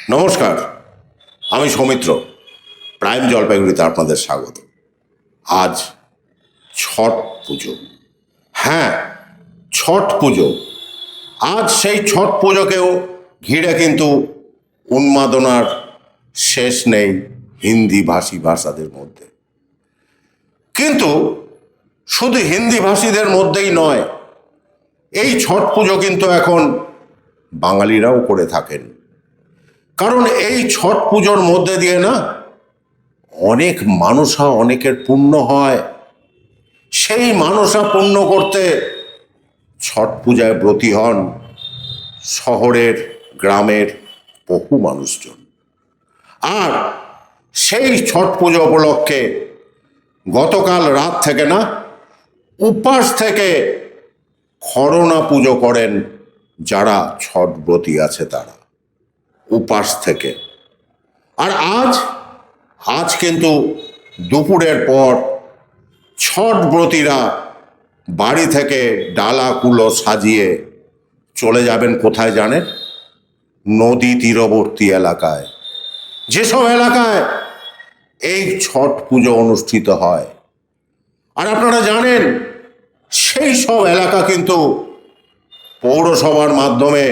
নমস্কার, আমি সৌমিত্র। প্রাইম জলপাইগুড়িতে আপনাদের স্বাগত। আজ ছট পুজো। হ্যাঁ, ছট পুজো। আজ সেই ছট পুজোকেও ঘিরে কিন্তু উন্মাদনার শেষ নেই হিন্দি ভাষী ভাষাদের মধ্যে। কিন্তু শুধু হিন্দি ভাষীদের মধ্যেই নয়, এই ছট পুজো কিন্তু এখন বাঙালিরাও করে থাকেন। কারণ এই ছট পুজোর মধ্যে দিয়ে না অনেক মানুষা অনেকের পুণ্য হয়। সেই মানুষা পুণ্য করতে ছট পূজায় ব্রতী হন শহরের গ্রামের বহু মানুষজন। আর সেই ছট পুজো উপলক্ষে গতকাল রাত থেকে না উপাস থেকে খরনা পুজো করেন যারা ছট ব্রতী আছে তারা, উপাস থেকে। আর আজ কিন্তু দুপুরের পর ছট ব্রতীরা বাড়ি থেকে ডালা কুলো সাজিয়ে চলে যাবেন কোথায় জানেন? নদী তীরবর্তী এলাকায়। যেসব এলাকায় এই ছট পুজো অনুষ্ঠিত হয়। আর আপনারা জানেন সেই সব এলাকা কিন্তু পৌরসভার মাধ্যমে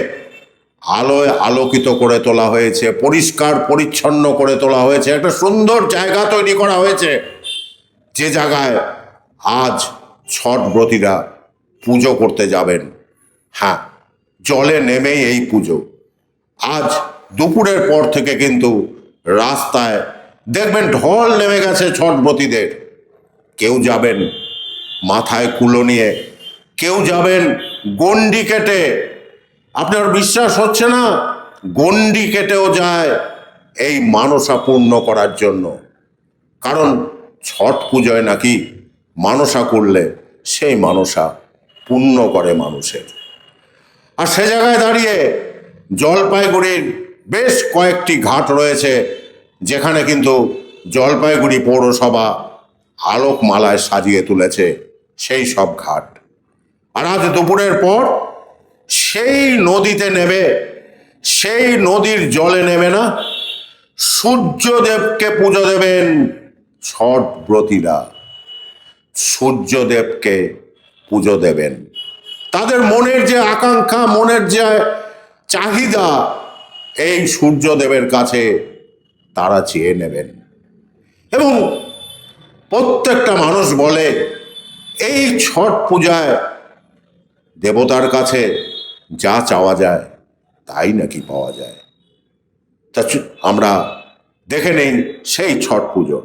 আলোয় আলোকিত করে তোলা হয়েছে, পরিষ্কার পরিচ্ছন্ন করে তোলা হয়েছে, একটা সুন্দর জায়গা তৈরি করা হয়েছে, যে জায়গায় আজ ছট ব্রতীরা পুজো করতে যাবেন। হ্যাঁ, জলে নেমেই এই পুজো। আজ দুপুরের পর থেকে কিন্তু রাস্তায় দেখবেন ঢল নেমে গেছে ছট ব্রতীদের। কেউ যাবেন মাথায় কুলো নিয়ে, কেউ যাবেন গণ্ডি কেটে। আপনার বিশ্বাস হচ্ছে না, গণ্ডি কেটেও যায় এই মানসা পূর্ণ করার জন্য। কারণ ছট পুজোয় নাকি মানসা করলে সেই মানসা পূর্ণ করে মানুষের। আর সে জায়গায় দাঁড়িয়ে জলপাইগুড়ির বেশ কয়েকটি ঘাট রয়েছে যেখানে কিন্তু জলপাইগুড়ি পৌরসভা আলোকমালায় সাজিয়ে তুলেছে সেই সব ঘাট। আর আজ দুপুরের পর সেই নদীতে নেবে, সেই নদীর জলে নেবে না সূর্যদেবকে পুজো দেবেন ছট ব্রতীরা। সূর্যদেবকে পুজো দেবেন। তাদের মনের যে আকাঙ্ক্ষা, মনের যে চাহিদা, এই সূর্যদেবের কাছে তারা চেয়ে নেবেন। এবং প্রত্যেকটা মানুষ বলে এই ছট পূজায় দেবতার কাছে যা চাওয়া যায় তাই নাকি পাওয়া যায়। তা আমরা দেখে নেই সেই ছট পুজো।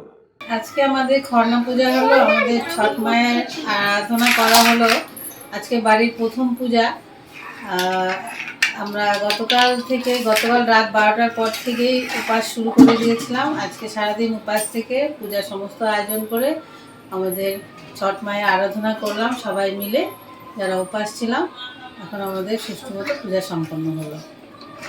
আজকে আমাদের খরনা পূজা হলো, আমাদের ছট মায়ের আরাধনা করা হলো। আজকে বাড়ির প্রথম পূজা। আমরা গতকাল রাত 12টার পর থেকেই উপাস শুরু করে দিয়েছিলাম। আজকে সারাদিন উপাস থেকে পূজার সমস্ত আয়োজন করে আমাদের ছট মায়ের আরাধনা করলাম সবাই মিলে যারা উপাস ছিলাম। এখন আমাদের সুষ্ঠুমতো পূজা সম্পন্ন হলো।